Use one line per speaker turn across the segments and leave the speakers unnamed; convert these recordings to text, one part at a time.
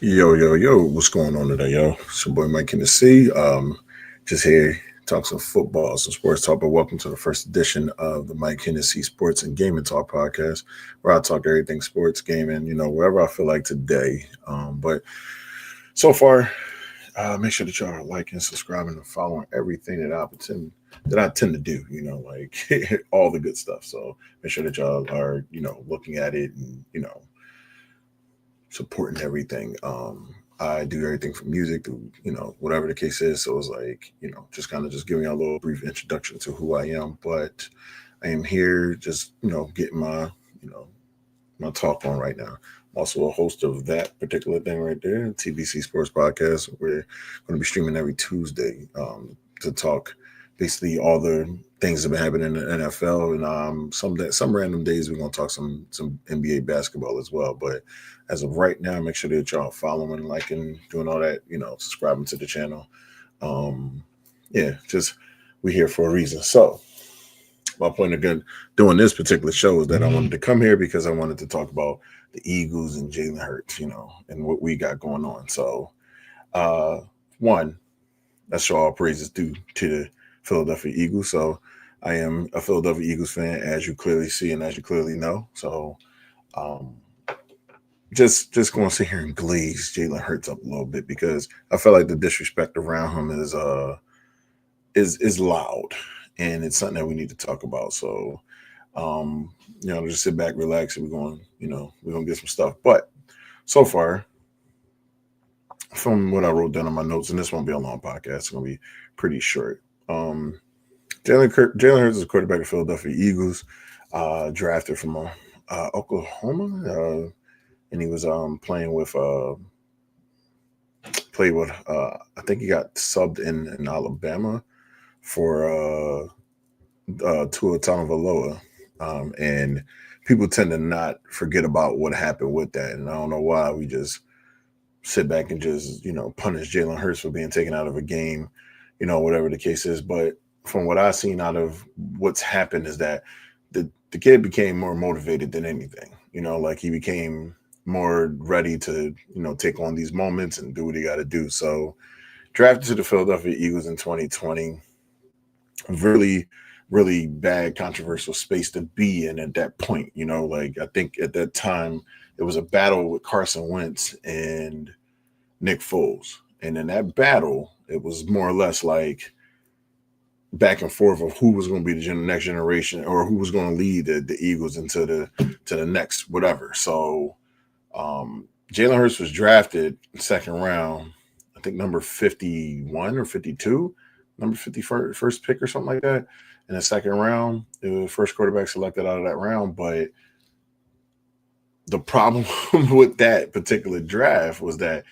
Yo, yo, yo, what's going on today, yo? It's your boy Mike Hennessy. Just here talk some football, some sports talk, but welcome to the first edition of the Mike Hennessy Sports and Gaming Talk podcast, where I talk everything sports, gaming, wherever I feel like today. But so far, make sure that y'all are liking, subscribing, and following everything that I tend to do, like all the good stuff. So make sure that y'all are, looking at it and, supporting everything. I do everything from music to whatever the case is. So it's like just kind of just giving you a little brief introduction to who I am. But I am here just getting you know my talk on right now. I'm also a host of that particular thing right there, TBC Sports Podcast. We're going to be streaming every Tuesday to talk basically all the things that have been happening in the NFL, and some random days we're going to talk some NBA basketball as well. But as of right now, make sure that y'all following, liking, doing all that, subscribing to the channel. Um, yeah, just we here for a reason. So my point again doing this particular show is that I wanted to come here because I wanted to talk about the Eagles and Jalen Hurts, and what we got going on. So, uh, one, let's show all praises due to the Philadelphia Eagles. So, I am a Philadelphia Eagles fan, as you clearly see and as you clearly know. So, um, just going to sit here and glaze Jalen Hurts up a little bit because I feel like the disrespect around him is loud, and it's something that we need to talk about. So, um, just sit back, relax, and we're gonna get some stuff. But so far, from what I wrote down on my notes, and this won't be a long podcast, it's gonna be pretty short. Um, Jalen Hurts is a quarterback of Philadelphia Eagles, drafted from Oklahoma, and he was played with I think he got subbed in Alabama for Tua Tagovailoa, and people tend to not forget about what happened with that, and I don't know why we just sit back and just punish Jalen Hurts for being taken out of a game, whatever the case is. But from what I've seen out of what's happened is that the kid became more motivated than anything. Like he became more ready to take on these moments and do what he got to do. So drafted to the Philadelphia Eagles in 2020, really, really bad, controversial space to be in at that point. Like I think at that time it was a battle with Carson Wentz and Nick Foles. And in that battle, it was more or less like back and forth of who was going to be the next generation or who was going to lead the Eagles into the next whatever. So Jalen Hurts was drafted second round, I think number 51 or 52, number 51st pick or something like that. In the second round, it was the first quarterback selected out of that round. But the problem with that particular draft was that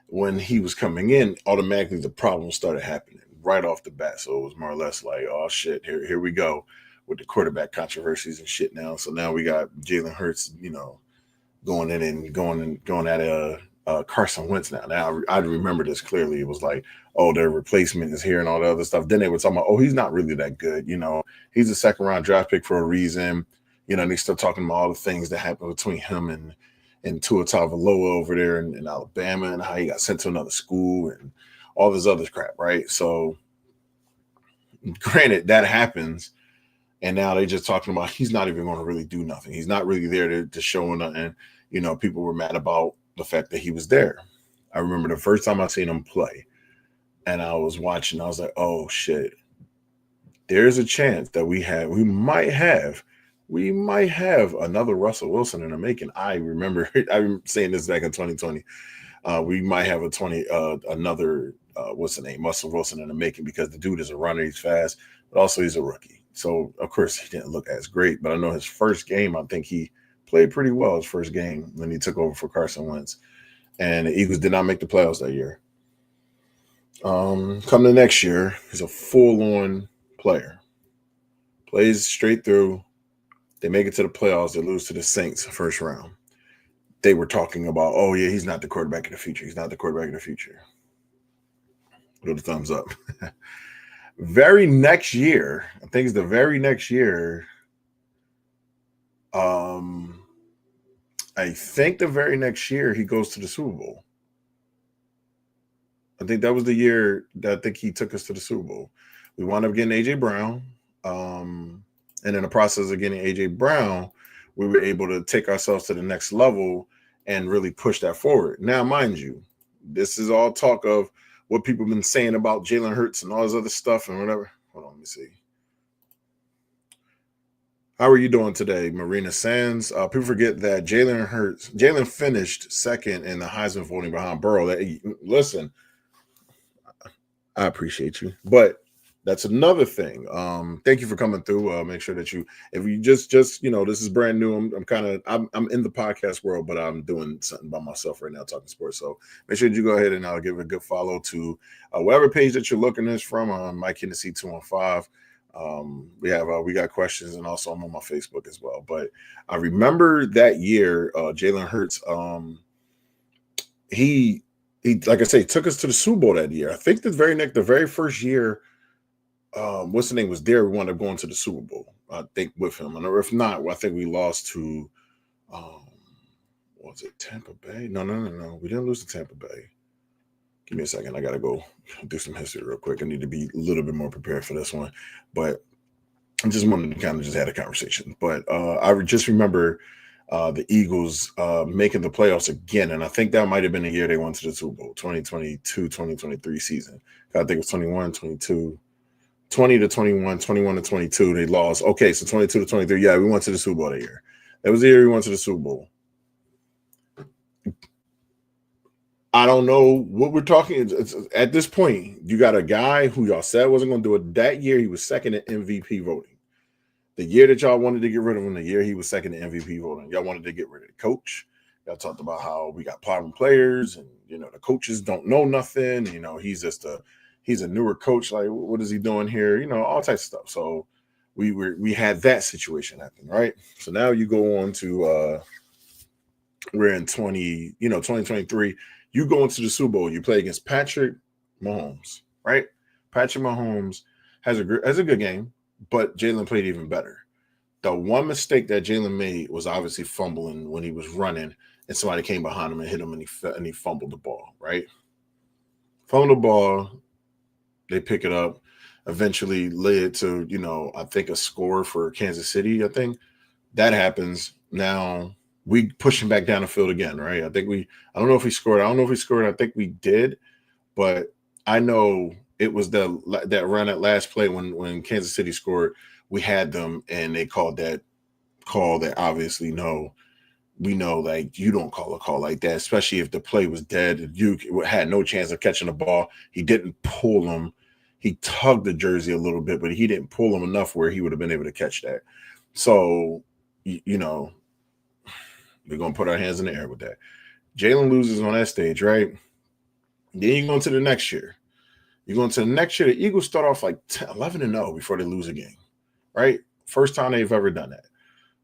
when he was coming in, automatically the problems started happening right off the bat. So it was more or less like, oh shit, here we go with the quarterback controversies and shit now. So now we got Jalen Hurts, going in and going at Carson Wentz now. Now I remember this clearly. It was like, oh, their replacement is here and all the other stuff. Then they were talking about, oh, he's not really that good. He's a second round draft pick for a reason. And they start talking about all the things that happened between him and Tua Tagovailoa over there in Alabama and how he got sent to another school and all this other crap, right? So, granted, that happens, and now they're just talking about he's not even going to really do nothing. He's not really there to show nothing. People were mad about the fact that he was there. I remember the first time I seen him play, and I was watching. I was like, "Oh shit! There's a chance that we might have another Russell Wilson in the making." I remember I'm saying this back in 2020. We might have another what's the name, Russell Wilson in the making because the dude is a runner, he's fast, but also he's a rookie. So of course he didn't look as great, but I know his first game, I think he played pretty well his first game when he took over for Carson Wentz, and the Eagles did not make the playoffs that year. Come the next year, he's a full-on player, plays straight through. They make it to the playoffs. They lose to the Saints first round. They were talking about, oh yeah, he's not the quarterback of the future. He's not the quarterback of the future. Little thumbs up. Very next year, I think it's the very next year. Um, I think the very next year he goes to the Super Bowl. I think that was the year that I think he took us to the Super Bowl. We wound up getting AJ Brown. And in the process of getting AJ Brown, we were able to take ourselves to the next level and really push that forward. Now, mind you, this is all talk of what people have been saying about Jalen Hurts and all this other stuff and whatever. Hold on, let me see. How are you doing today, Marina Sands? People forget that Jalen finished second in the Heisman voting behind Burrow. Listen, I appreciate you, but that's another thing. Thank you for coming through. Make sure that if you just this is brand new. I'm in the podcast world, but I'm doing something by myself right now, talking sports. So make sure that you go ahead and give it a good follow to whatever page that you're looking at this from. Mike Hennessy 215. We got questions, and also I'm on my Facebook as well. But I remember that year, Jalen Hurts. He like I say, took us to the Super Bowl that year. I think the very first year, what's the name was there. We wound up going to the Super Bowl. I think with him, and if not, I think we lost to, was it Tampa Bay? No, we didn't lose to Tampa Bay. Give me a second. I gotta go do some history real quick. I need to be a little bit more prepared for this one, but I just wanted to kind of just have a conversation. But I just remember the Eagles making the playoffs again. And I think that might have been the year they went to the Super Bowl, 2022, 2023 season. I think it was 21, 22, 20 to 21, 21 to 22. They lost. Okay, so 22 to 23. Yeah, we went to the Super Bowl that year. That was the year we went to the Super Bowl. I don't know what we're talking. At this point, you got a guy who y'all said wasn't going to do it. That year, he was second in MVP voting. The year that y'all wanted to get rid of him, the year he was second in MVP voting, y'all wanted to get rid of the coach. Y'all talked about how we got problem players, and the coaches don't know nothing. He's a newer coach. Like, what is he doing here? All types of stuff. So we had that situation happen, right? So now you go on to we're in 2023. You go into the Super Bowl, you play against Patrick Mahomes, right? Patrick Mahomes has a good game, but Jalen played even better. The one mistake that Jalen made was obviously fumbling when he was running, and somebody came behind him and hit him, and he fumbled the ball, right? Fumbled the ball, they pick it up, eventually led to, I think a score for Kansas City, I think. That happens. Now we push him back down the field again, right? I don't know if he scored. I think we did, but I know it was that run at last play when Kansas City scored. We had them, and they called that call that obviously we know, like, you don't call a call like that, especially if the play was dead. You had no chance of catching the ball. He didn't pull him. He tugged the jersey a little bit, but he didn't pull him enough where he would have been able to catch that. So, we're going to put our hands in the air with that. Jalen loses on that stage, right? Then you go into the next year. You go into the next year, the Eagles start off like 11-0 before they lose a game, right? First time they've ever done that.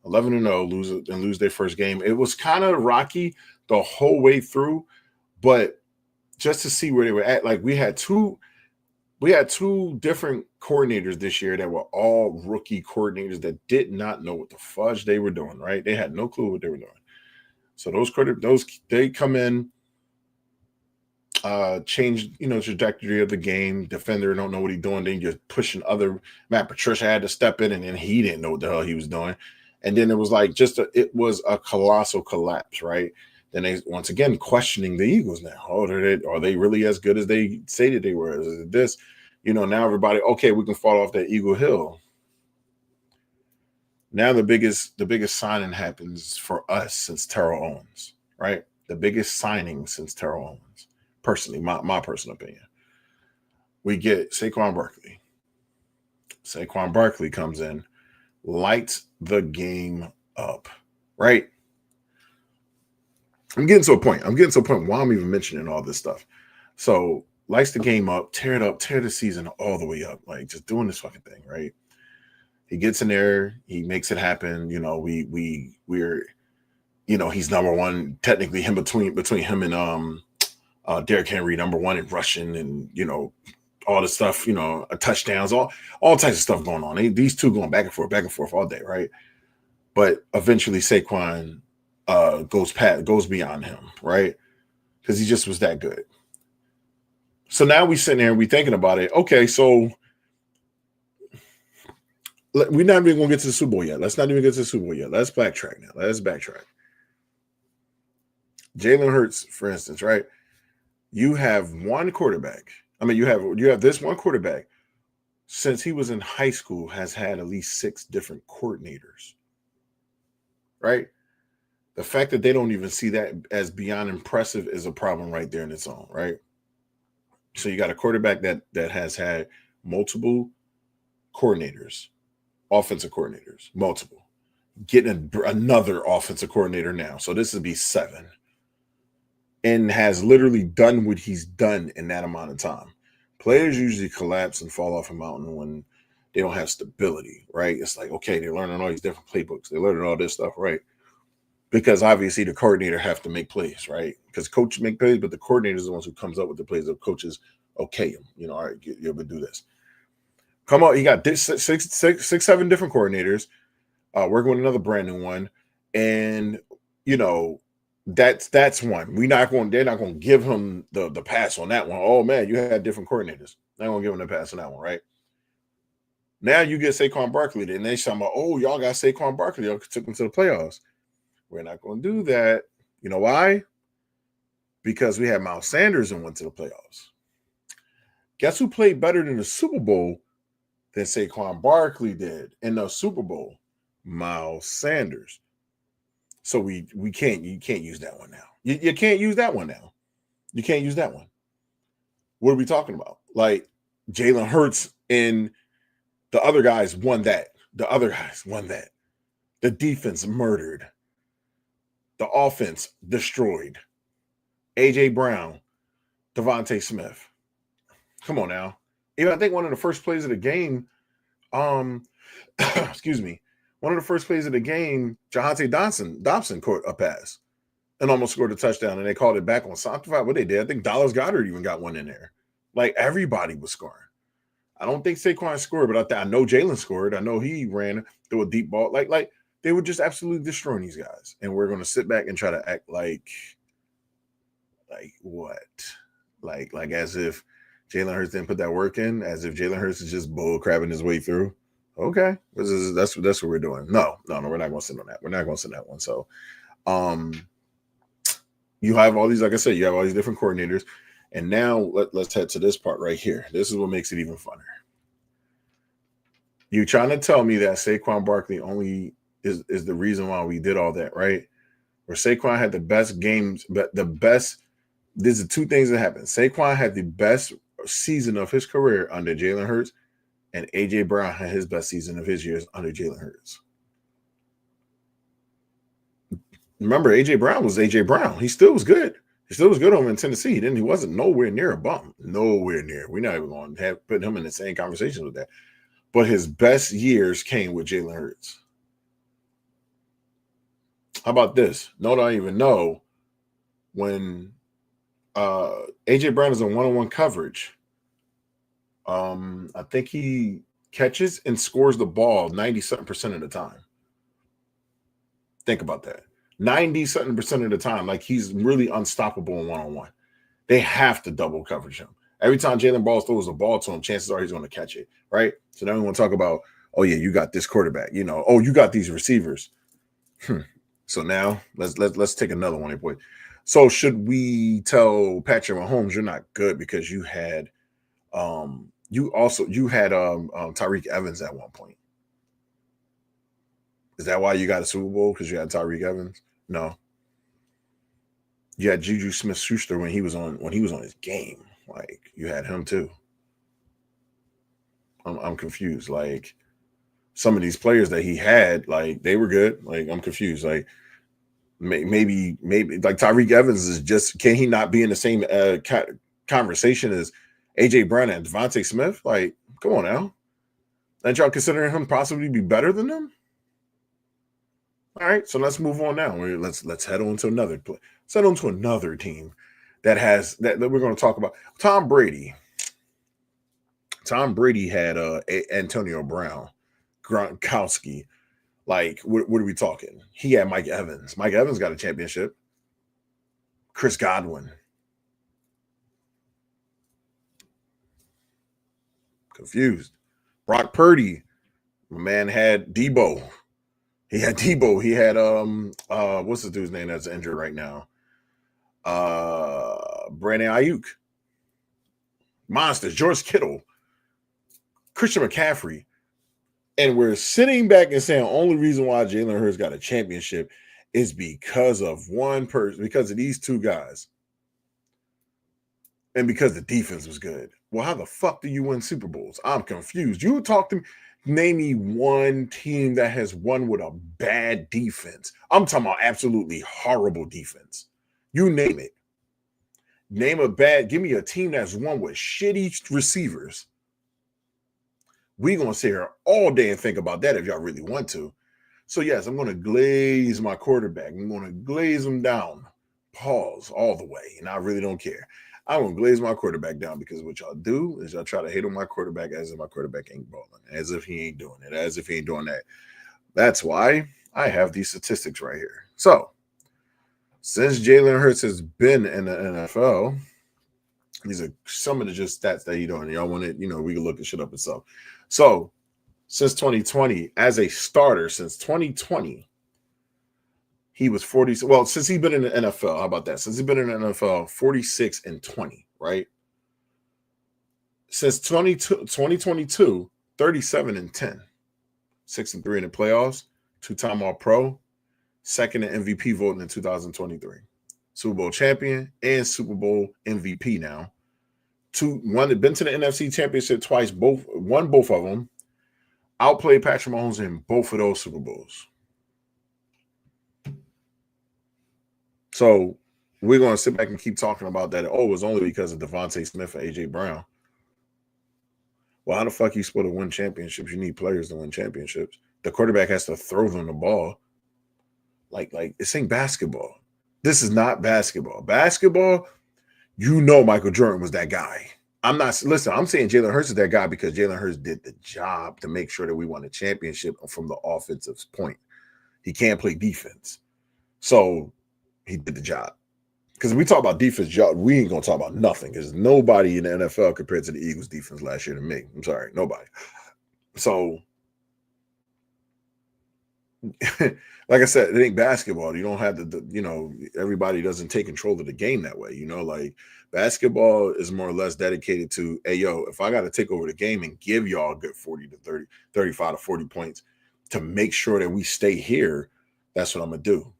11-0, lose their first game. It was kind of rocky the whole way through, but just to see where they were at, like we had two different coordinators this year that were all rookie coordinators that did not know what the fudge they were doing, right? They had no clue what they were doing. So they come in, change, trajectory of the game. Defender don't know what he's doing. Then you're pushing Matt Patricia had to step in, and then he didn't know what the hell he was doing. And then it was like it was a colossal collapse, right? Then they once again questioning the Eagles now. Oh, are they really as good as they say that they were? Is it this? Now everybody, okay, we can fall off that Eagle Hill. Now the biggest signing happens for us since Terrell Owens, right? The biggest signing since Terrell Owens. Personally, my personal opinion. We get Saquon Barkley. Saquon Barkley comes in, lights the game up, right? I'm getting to a point why I'm even mentioning all this stuff. So lights the game up, tear it up, tear the season all the way up, like just doing this fucking thing, right? He gets in there, he makes it happen. We're he's number one, technically him between him and Derrick Henry, number one in rushing, and all the stuff, touchdowns, all types of stuff going on. These two going back and forth all day, right? But eventually Saquon goes beyond him, right? Because he just was that good. So now we sitting there and we thinking about it. Okay, so we're not even gonna get to the Super Bowl yet. Let's not even get to the Super Bowl yet. Let's backtrack now. Let's backtrack. Jalen Hurts, for instance, right? You have one quarterback. I mean, you have this one quarterback since he was in high school has had at least 6 different coordinators, right? The fact that they don't even see that as beyond impressive is a problem right there in its own, right? So you got a quarterback that has had multiple coordinators, offensive coordinators, multiple, getting another offensive coordinator now. So this would be 7, and has literally done what he's done in that amount of time. Players usually collapse and fall off a mountain when they don't have stability, right? It's like, okay, they're learning all these different playbooks. They're learning all this stuff, right? Because obviously the coordinator have to make plays, right? Because coaches make plays, but the coordinator is the ones who comes up with the plays. The coaches okay them, all right, you're able to do this. Come on, he got six, 7 different coordinators, working with another brand new one, and that's one. They're not going to give him the pass on that one. Oh man, you had different coordinators. They're not going to give him the pass on that one, right? Now you get Saquon Barkley, and they say, oh, y'all got Saquon Barkley, y'all took him to the playoffs. We're not going to do that. You know why? Because we had Miles Sanders and went to the playoffs. Guess who played better than the Super Bowl than Saquon Barkley did in the Super Bowl? Miles Sanders. So you can't use that one now. You can't use that one now. You can't use that one. What are we talking about? Like Jalen Hurts and the other guys won that. The other guys won that. The defense murdered. The offense destroyed. AJ Brown, Devontae Smith. Come on now. Even I think one of the first plays of the game, excuse me, one of the first plays of the game, Jahantae Dobson caught a pass and almost scored a touchdown, and they called it back on Sanctified. What they did, I think Dallas Goedert even got one in there. Like everybody was scoring. I don't think Saquon scored, but I know Jalen scored. I know he ran through a deep ball. Like they were just absolutely destroying these guys, and we're going to sit back and try to act like what? Like as if Jalen Hurts didn't put that work in, as if Jalen Hurts is just bull crabbing his way through. Okay, that's what we're doing. No, we're not going to sit on that. We're not going to sit on that one. So, you have all these, like I said, you have all these different coordinators, and now let's head to this part right here. This is what makes it even funner. You trying to tell me that Saquon Barkley only is the reason why we did all that, right? Where Saquon had the best games, but the best. There's the 2 things that happened. Saquon had the best season of his career under Jalen Hurts, and AJ Brown had his best season of his years under Jalen Hurts. Remember, AJ Brown was AJ Brown. He still was good. He still was good over in Tennessee. He wasn't nowhere near a bum. Nowhere near. We're not even going to put him in the same conversation with that. But his best years came with Jalen Hurts. How about this? No, I don't even know when AJ Brown is in one-on-one coverage. I think he catches and scores the ball 90-something% of the time. Think about that. 90-something% of the time, like he's really unstoppable in one-on-one. They have to double coverage him. Every time Jalen Ball throws a ball to him, chances are he's going to catch it, right? So now we want to talk about, oh yeah, you got this quarterback, oh, you got these receivers. So now let's take another one here. So should we tell Patrick Mahomes you're not good because you had Tyreek Evans at one point? Is that why you got a Super Bowl? Because you had Tyreek Evans? No. You had Juju Smith-Schuster when he was on his game. Like you had him too. I'm confused. Like some of these players that he had, like they were good. Like I'm confused. Like maybe like Tyreek Evans is just, can he not be in the same conversation as AJ Brown and Devontae Smith? Like, come on now. Aren't y'all considering him possibly be better than them? All right, so let's move on now. Let's head on to another play. Let's head on to another team that we're going to talk about. Tom Brady. Tom Brady had Antonio Brown, Gronkowski. Like, what are we talking? He had Mike Evans. Mike Evans got a championship. Chris Godwin. Confused. Brock Purdy, my man had Debo. He had Debo. He had what's the dude's name that's injured right now? Brandon Ayuk. Monsters. George Kittle. Christian McCaffrey. And we're sitting back and saying only reason why Jalen Hurts got a championship is because of one person, because of these two guys. And because the defense was good. Well, how the fuck do you win Super Bowls? I'm confused. You talk to me, name me one team that has won with a bad defense. I'm talking about absolutely horrible defense. You name it. Give me a team that's won with shitty receivers. We're going to sit here all day and think about that if y'all really want to. So, yes, I'm going to glaze my quarterback. I'm going to glaze him down. Pause all the way. And I really don't care. I'm going to glaze my quarterback down because what y'all do is y'all try to hate on my quarterback as if my quarterback ain't balling, as if he ain't doing it, as if he ain't doing that. That's why I have these statistics right here. So, since Jalen Hurts has been in the NFL, these are some of the just stats that he doing. Y'all want it, we can look this shit up itself. So, since 2020, as a starter, since 2020, he was 40. Well, since he's been in the NFL, how about that? Since he's been in the NFL, 46-20, right? Since 2022, 37-10, 6-3 in the playoffs, 2-time All-Pro, second in MVP voting in 2023, Super Bowl champion and Super Bowl MVP now. Been to the NFC Championship twice, won both of them. Outplayed Patrick Mahomes in both of those Super Bowls. So we're going to sit back and keep talking about that. Oh, it was only because of Devontae Smith and A.J. Brown. Well, how the fuck you supposed to win championships? You need players to win championships. The quarterback has to throw them the ball. Like this ain't basketball. This is not basketball. Basketball, Michael Jordan was that guy. I'm saying Jalen Hurts is that guy because Jalen Hurts did the job to make sure that we won a championship from the offensive point. He can't play defense. So he did the job. Because if we talk about defense, we ain't going to talk about nothing because nobody in the NFL compared to the Eagles defense last year to me. I'm sorry, nobody. So, like I said, it ain't basketball. You don't have everybody doesn't take control of the game that way. Like basketball is more or less dedicated to, hey, yo, if I got to take over the game and give y'all a good 40 to 30, 35 to 40 points to make sure that we stay here, that's what I'm going to do.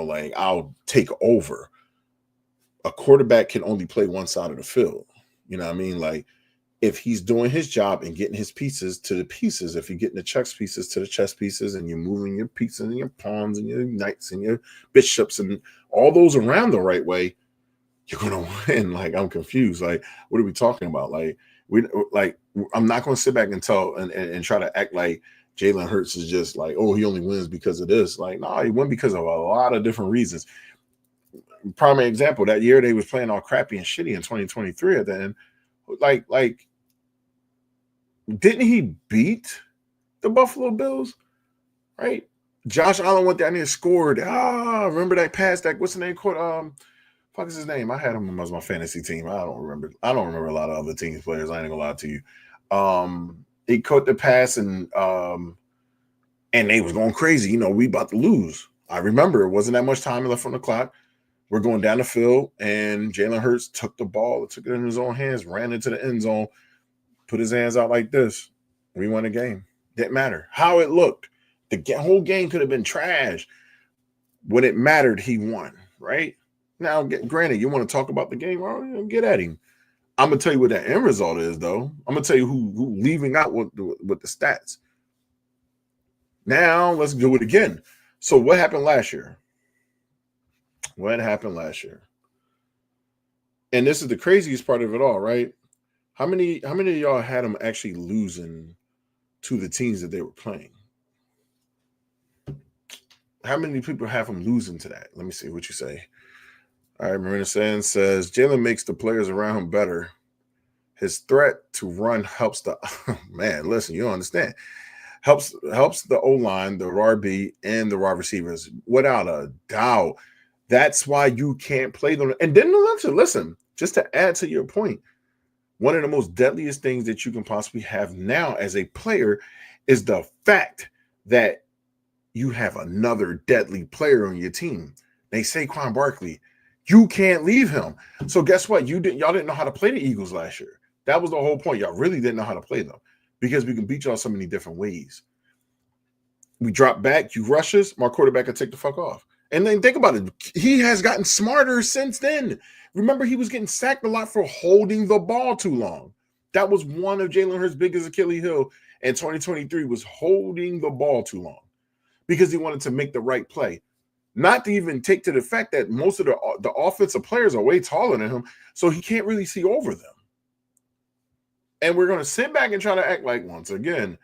Like I'll take over. A quarterback can only play one side of the field. You know what I mean? Like if he's doing his job and getting his pieces to the pieces, if you're getting the chess pieces to the chess pieces and you're moving your pieces and your pawns and your knights and your bishops and all those around the right way, you're going to win. Like I'm confused. Like, what are we talking about? I'm not going to sit back and try to act like Jalen Hurts is just like, oh, he only wins because of this. Like, no, he won because of a lot of different reasons. Primary example, that year they was playing all crappy and shitty in 2023 at the end. Like, didn't he beat the Buffalo Bills? Right? Josh Allen went down there and scored. Remember that pass? What's the name? Fuck is his name? I had him as my fantasy team. I don't remember a lot of other teams players. I ain't gonna lie to you. He caught the pass and they was going crazy. We about to lose. I remember it wasn't that much time left on the clock. We're going down the field, and Jalen Hurts took the ball, took it in his own hands, ran into the end zone, put his hands out like this. We won the game. Didn't matter how it looked. The whole game could have been trash. When it mattered, he won, right? Now, granted, you want to talk about the game? Well, get at him. I'm going to tell you what that end result is, though. I'm going to tell you who leaving out with the stats. Now, let's do it again. So what happened last year? And this is the craziest part of it all, right? How many of y'all had them actually losing to the teams that they were playing? How many people have them losing to that? Let me see what you say. All right, Marina Sands says, Jalen makes the players around him better. His threat to run helps man, listen, you don't understand. Helps the O-line, the RB, and the wide receivers, without a doubt. That's why you can't play them. And then listen, just to add to your point, One of the most deadliest things that you can possibly have now as a player is the fact that you have another deadly player on your team. They say Saquon Barkley, you can't leave him. So guess what? Y'all didn't know how to play the Eagles last year. That was the whole point. Y'all really didn't know how to play them because we can beat y'all so many different ways. We drop back, you rush us, my quarterback can take the fuck off. And then think about it. He has gotten smarter since then. Remember, he was getting sacked a lot for holding the ball too long. That was one of Jalen Hurts' biggest Achilles heel in 2023 was holding the ball too long because he wanted to make the right play. Not to even take to the fact that most of the offensive players are way taller than him, so he can't really see over them. And we're going to sit back and try to act like, once again,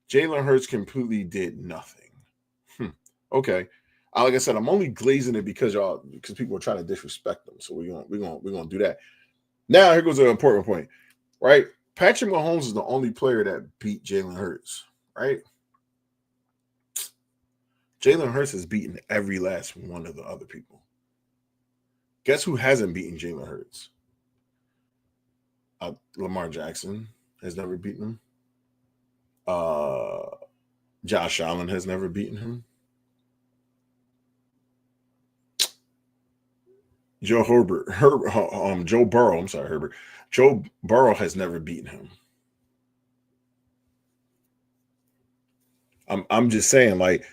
Jalen Hurts completely did nothing. Okay. Like I said, I'm only glazing it because people are trying to disrespect them. So we're gonna do that. Now here goes an important point, right? Patrick Mahomes is the only player that beat Jalen Hurts, right? Jalen Hurts has beaten every last one of the other people. Guess who hasn't beaten Jalen Hurts? Lamar Jackson has never beaten him. Josh Allen has never beaten him. Joe Burrow. I'm sorry, Herbert. Joe Burrow has never beaten him. I'm just saying, like,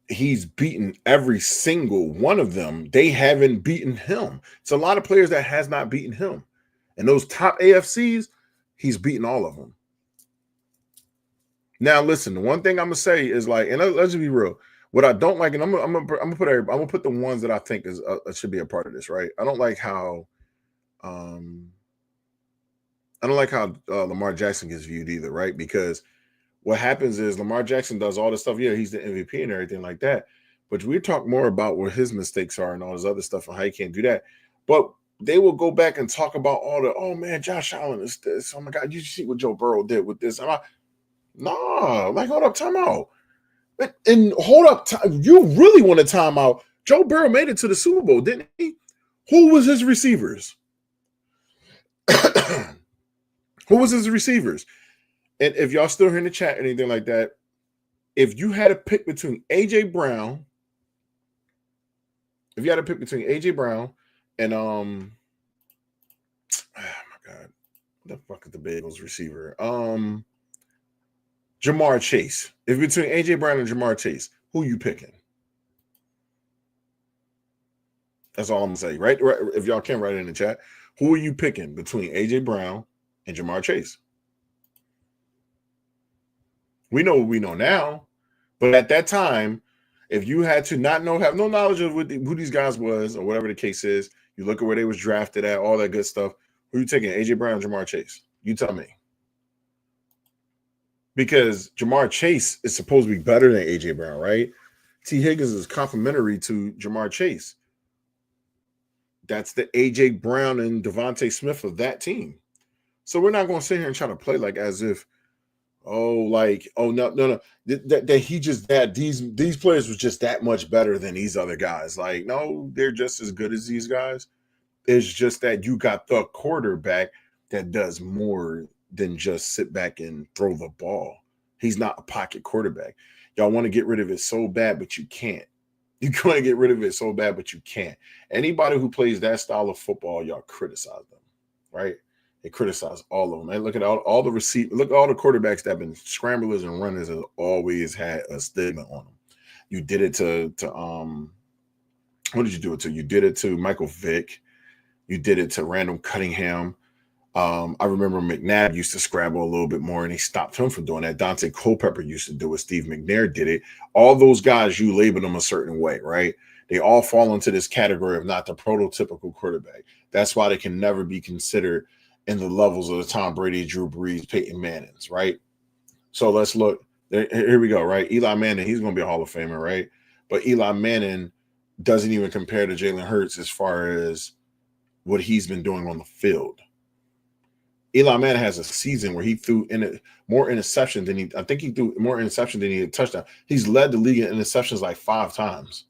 he's beaten every single one of them. They haven't beaten him. It's a lot of players that has not beaten him. And those top AFCs, he's beaten all of them. Now, listen, the one thing I'm gonna say is like, and let's just be real. What I don't like, and I'm gonna put the ones that I think is should be a part of this, right? I don't like how Lamar Jackson gets viewed either, right? Because what happens is Lamar Jackson does all this stuff. Yeah, he's the MVP and everything like that. But we talk more about where his mistakes are and all this other stuff and how he can't do that. But they will go back and talk about all the, oh man, Josh Allen is this. Oh my God, you see what Joe Burrow did with this? Nah, like hold up, time out. And hold up, you really want a timeout? Joe Burrow made it to the Super Bowl, didn't he? Who was his receivers? Who was his receivers? And if y'all still here in the chat, anything like that, if you had to pick between AJ Brown, and oh my God, what the fuck is the Bengals receiver? Jamar Chase. If between AJ Brown and Jamar Chase, who you picking? That's all I'm gonna say, right? If y'all can write it in the chat, who are you picking between AJ Brown and Jamar Chase? We know what we know now, but at that time, if you had to have no knowledge of who these guys was or whatever the case is, you look at where they was drafted at, all that good stuff. Who are you taking, AJ Brown or Jamar Chase? You tell me. Because Jamar Chase is supposed to be better than AJ Brown, right? T. Higgins is complimentary to Jamar Chase. That's the AJ Brown and Devontae Smith of that team. So we're not going to sit here and try to play like as if, no, that he just that these players was just that much better than these other guys. Like, no, they're just as good as these guys. It's just that you got the quarterback that does more than just sit back and throw the ball. He's not a pocket quarterback. Y'all want to get rid of it so bad, but you can't. You're going to get rid of it so bad, but you can't. Anybody who plays that style of football, y'all criticize them, right? They criticize all of them. And look at all the receivers. Look at all the quarterbacks that have been scramblers and runners have always had a stigma on them. You did it to what did you do it to? You did it to Michael Vick. You did it to Randall Cunningham. I remember McNabb used to scramble a little bit more, and he stopped him from doing that. Dante Culpepper used to do it. Steve McNair did it. All those guys, you label them a certain way, right? They all fall into this category of not the prototypical quarterback. That's why they can never be considered in the levels of the Tom Brady, Drew Brees, Peyton Mannings, right? So let's look. Here we go, right? Eli Manning, he's going to be a Hall of Famer, right? But Eli Manning doesn't even compare to Jalen Hurts as far as what he's been doing on the field. Eli Manning has a season where he threw more interceptions than he threw more interceptions than he had touchdown. He's led the league in interceptions like 5 times.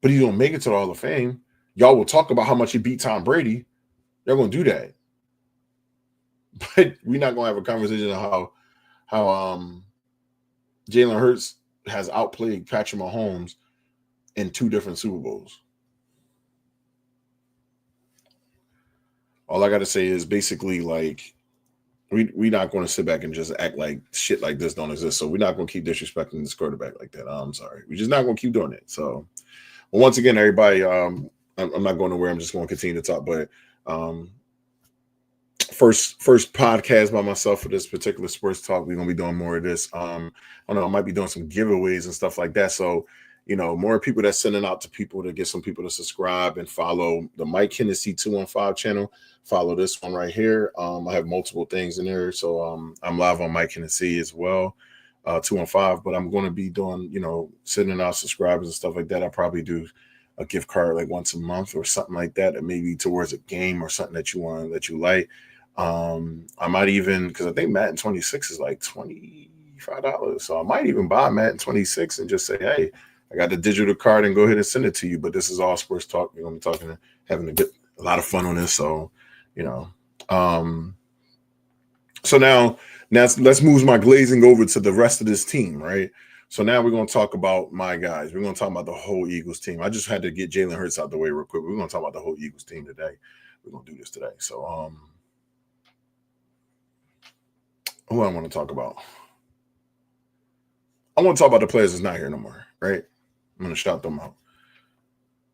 But he's going to make it to the Hall of Fame. Y'all will talk about how much he beat Tom Brady. They're going to do that. But we're not going to have a conversation on how Jalen Hurts has outplayed Patrick Mahomes in 2 different Super Bowls. All I got to say is basically like we're not going to sit back and just act like shit like this don't exist. So we're not going to keep disrespecting this quarterback like that. I'm sorry. We're just not going to keep doing it. So, well, once again, everybody, I'm not going nowhere. I'm just going to continue to talk. But first podcast by myself for this particular sports talk. We're going to be doing more of this. I don't know. I might be doing some giveaways and stuff like that. So, more people that's sending out to people to get some people to subscribe and follow the Mike Hennessy 215 channel. Follow this one right here. I have multiple things in there. So I'm live on Mike Hennessy as well, 215. But I'm going to be doing, sending out subscribers and stuff like that. I'll probably do a gift card like once a month or something like that, or maybe towards a game or something that you want, that you like. I might even, because I think Madden 26 is like $25. So I might even buy Madden 26 and just say, hey, I got the digital card and go ahead and send it to you. But this is all sports talk. We're going to be talking, having a lot of fun on this. So, so now let's move my glazing over to the rest of this team, right? So now we're going to talk about my guys. We're going to talk about the whole Eagles team. I just had to get Jalen Hurts out the way real quick. We're going to talk about the whole Eagles team today. We're going to do this today. So, who I want to talk about? I want to talk about the players that's not here no more, right? I'm going to shout them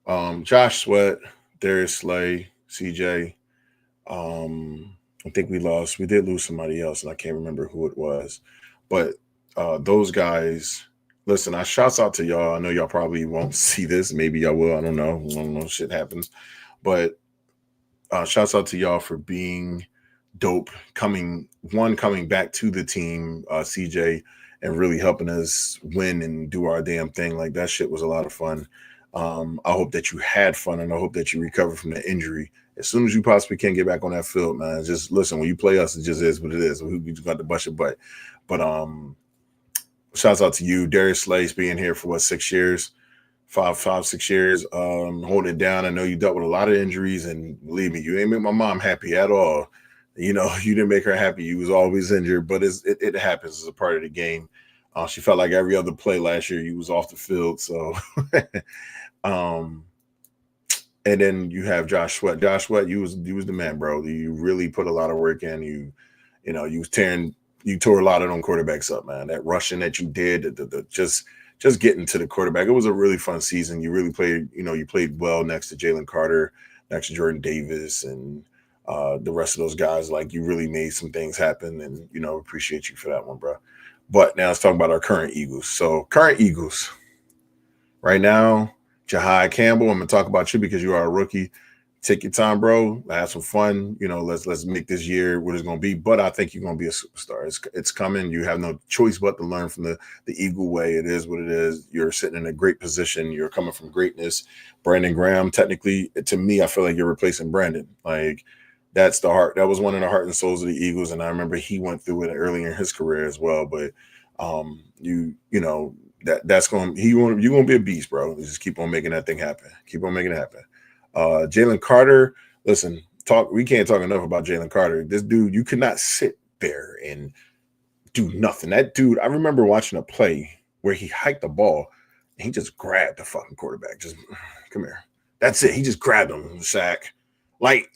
out. Josh Sweat, Darius Slay, CJ. I think we did lose somebody else, and I can't remember who it was. But those guys, listen, I shouts out to y'all. I know y'all probably won't see this. Maybe y'all will. I don't know. Shit happens. But shouts out to y'all for being dope, coming back to the team, CJ, and really helping us win and do our damn thing. Like, that shit was a lot of fun. I hope that you had fun, and I hope that you recover from the injury as soon as you possibly can. Get back on that field, man. Just listen, when you play us, it just is what it is. We just got to bust your butt. But shouts out to you, Darius Slay, being here for 6 years, 6 years, holding it down. I know you dealt with a lot of injuries, and believe me, you ain't make my mom happy at all. You didn't make her happy. You was always injured, but it happens as a part of the game. She felt like every other play last year you was off the field. So, and then you have Josh Sweat. Josh Sweat, you was the man, bro. You really put a lot of work in. You tore a lot of them quarterbacks up, man. That rushing that you did, just getting to the quarterback. It was a really fun season. You really played, you played well next to Jalen Carter, next to Jordan Davis, and the rest of those guys. Like, you really made some things happen, and appreciate you for that one, bro. But now let's talk about our current Eagles. So, current Eagles right now, Jahai Campbell. I'm gonna talk about you because you are a rookie. Take your time, bro. Have some fun. Let's make this year what it's gonna be. But I think you're gonna be a superstar. It's coming. You have no choice but to learn from the Eagle way. It is what it is. You're sitting in a great position. You're coming from greatness. Brandon Graham, technically, to me, I feel like you're replacing Brandon. Like, that's the heart. That was one of the heart and souls of the Eagles, and I remember he went through it earlier in his career as well. But that's going. You're gonna be a beast, bro. Just keep on making that thing happen. Keep on making it happen. Jalen Carter. Listen, we can't talk enough about Jalen Carter. This dude, you could not sit there and do nothing. That dude, I remember watching a play where he hiked the ball and he just grabbed the fucking quarterback. Just come here. That's it. He just grabbed him in the sack. Like,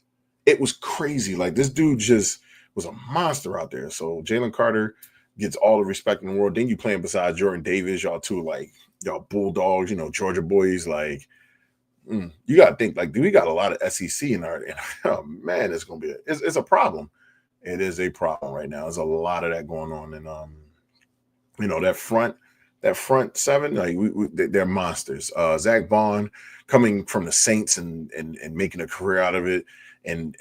it was crazy. Like, this dude just was a monster out there. So Jalen Carter gets all the respect in the world. Then you playing beside Jordan Davis, y'all two, like, y'all Bulldogs, Georgia boys. Like, you got to think, like, dude, we got a lot of SEC in our, and oh man, it's gonna be it's a problem. It is a problem right now. There's a lot of that going on, and that front seven, like, they're monsters. Zach Bond coming from the Saints and making a career out of it, and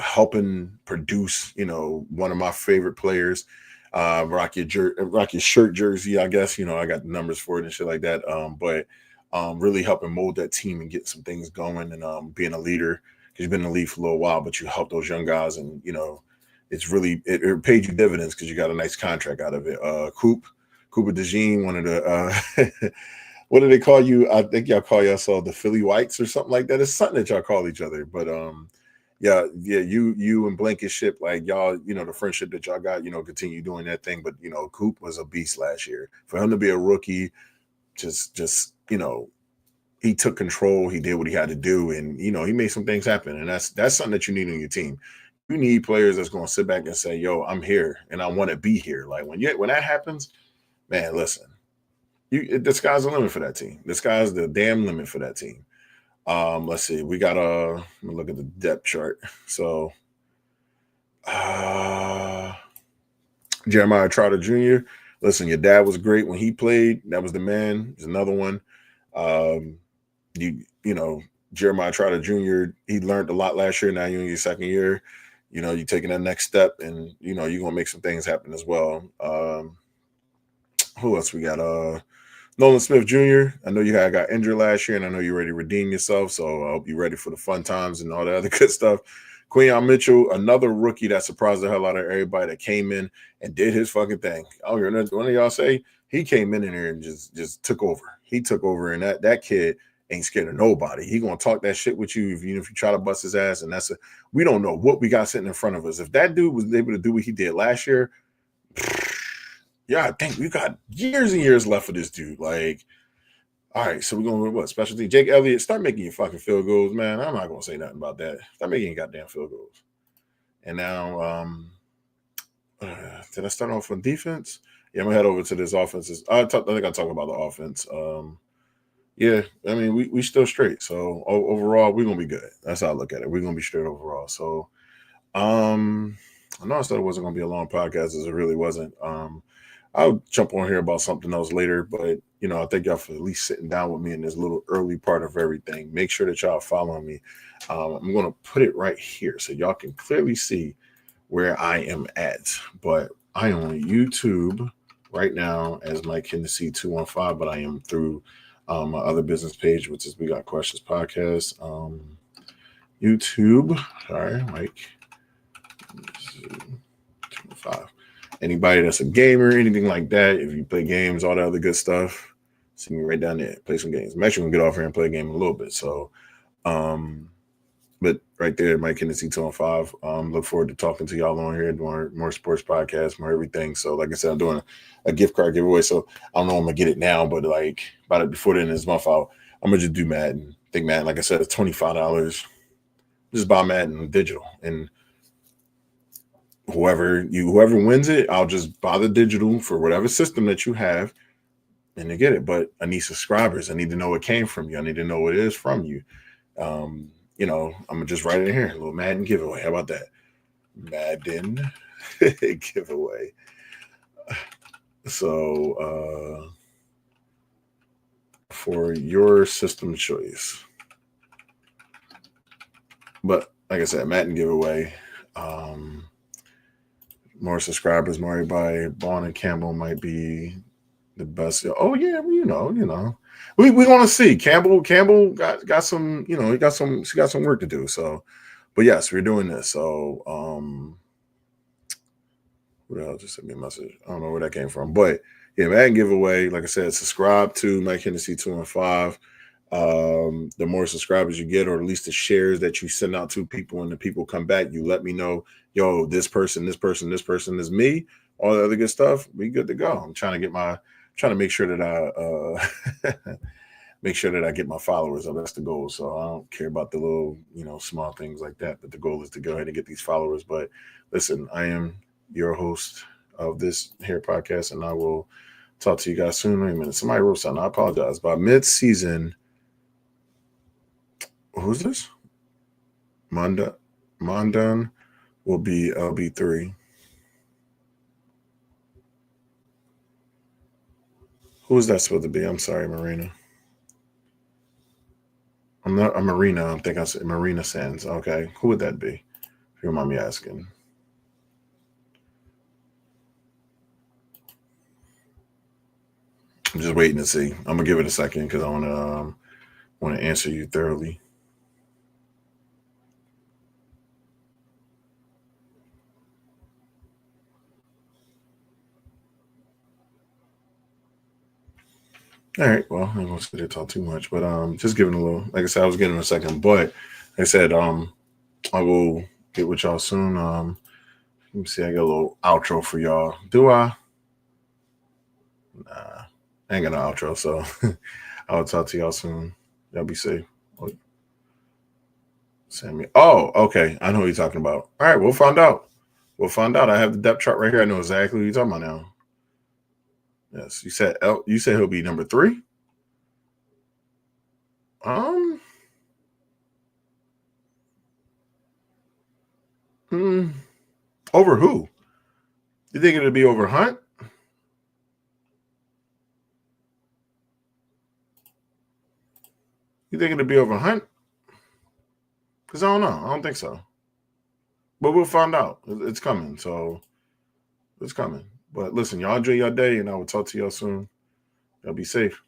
helping produce one of my favorite players. Rock your shirt jersey, I guess. I got the numbers for it and shit like that. But really helping mold that team and get some things going, and being a leader, because you've been in the league for a little while, but you help those young guys, and it's really it paid you dividends because you got a nice contract out of it. Cooper DeJean, one of the what do they call you? I think y'all call yourself the Philly Whites or something like that. It's something that y'all call each other, but Yeah, you and Blankenship, like y'all, the friendship that y'all got, continue doing that thing. But Coop was a beast last year. For him to be a rookie, just he took control. He did what he had to do, and he made some things happen. And that's something that you need on your team. You need players that's going to sit back and say, "Yo, I'm here, and I want to be here." Like when that happens, man, listen, the sky's the limit for that team. The sky's the damn limit for that team. Let's see. We got let me look at the depth chart. So Jeremiah Trotter Jr. Listen, your dad was great when he played. That was the man. There's another one. Um, you know, Jeremiah Trotter Jr. He learned a lot last year. Now you're in your second year. You're taking that next step, and you're gonna make some things happen as well. Who else we got? Nolan Smith Jr. I know you got injured last year, and I know you're ready to redeem yourself. So I hope you're ready for the fun times and all the other good stuff. Quinyon Mitchell, another rookie that surprised the hell out of everybody that came in and did his fucking thing. I don't hear one of y'all say he came in here and just took over. He took over, and that kid ain't scared of nobody. He gonna talk that shit with you if you try to bust his ass. And we don't know what we got sitting in front of us. If that dude was able to do what he did last year, yeah, I think we got years and years left for this dude. Like, all right, so we're going with what? Specialty. Jake Elliott, start making your fucking field goals, man. I'm not going to say nothing about that. Start making your goddamn field goals. And now, did I start off on defense? Yeah, I'm going to head over to this offense. I think I'll talk about the offense. Yeah, I mean, we still straight. So overall, we're going to be good. That's how I look at it. We're going to be straight overall. So, I know I said it wasn't going to be a long podcast, as it really wasn't. I'll jump on here about something else later, but I thank y'all for at least sitting down with me in this little early part of everything. Make sure that y'all following me. I'm going to put it right here so y'all can clearly see where I am at. But I am on YouTube right now as Mike Hennessy 215, but I am through my other business page, which is We Got Questions Podcast. YouTube, sorry, Mike 215. Anybody that's a gamer, anything like that, if you play games, all that other good stuff, see me right down there. Play some games. I'm actually gonna get off here and play a game in a little bit. So, but right there, Mike Hennessy 215. Look forward to talking to y'all on here, doing more sports podcasts, more everything. So, like I said, I'm doing a gift card giveaway. So I don't know if I'm gonna get it now, but like about it before the end of this month, I'm gonna just do Madden. I think Madden, like I said, it's $25. Just buy Madden digital, and whoever wins it, I'll just buy the digital for whatever system that you have and to get it. But I need subscribers. I need to know it came from you. I need to know what it is from you. I'm gonna just write it in here. A little Madden giveaway. How about that? Madden giveaway. So for your system choice. But like I said, Madden giveaway. More subscribers, more everybody. Bond and Campbell might be the best. Oh yeah, we want to see Campbell got some, she got some work to do. So, but yes, we're doing this. So, what else? Just sent me a message. I don't know where that came from, but yeah, Madden giveaway. Like I said, subscribe to Mike Hennessy 215. The more subscribers you get, or at least the shares that you send out to people, and the people come back, you let me know, yo, this person is me, all the other good stuff, we good to go. I'm trying to make sure that I make sure that I get my followers up. That's the goal. So I don't care about the little, small things like that. But the goal is to go ahead and get these followers. But listen, I am your host of this here podcast, and I will talk to you guys soon. Wait a minute. Somebody wrote something. I apologize. By mid-season, who's this? Mondan will be LB3. Who is that supposed to be? I'm sorry, Marina. I'm not a Marina. I think I said Marina Sands. Okay. Who would that be? If you don't mind me asking. I'm just waiting to see. I'm gonna give it a second because I want to answer you thoroughly. All right. Well, I'm gonna sit there talk too much, but just giving a little. Like I said, I was getting in a second, but like I said, I will get with y'all soon. Let me see. I got a little outro for y'all. Do I? Nah, I ain't got no outro. So I'll talk to y'all soon. Y'all be safe. Sammy. Oh, okay. I know what you're talking about. All right, we'll find out. We'll find out. I have the depth chart right here. I know exactly what you're talking about now. Yes, you said You said he'll be number 3. Um. Over who? You think it'll be over Hunt? You think it'll be over Hunt? Because I don't know. I don't think so. But we'll find out. It's coming. So it's coming. But listen, y'all enjoy your day, and I will talk to y'all soon. Y'all be safe.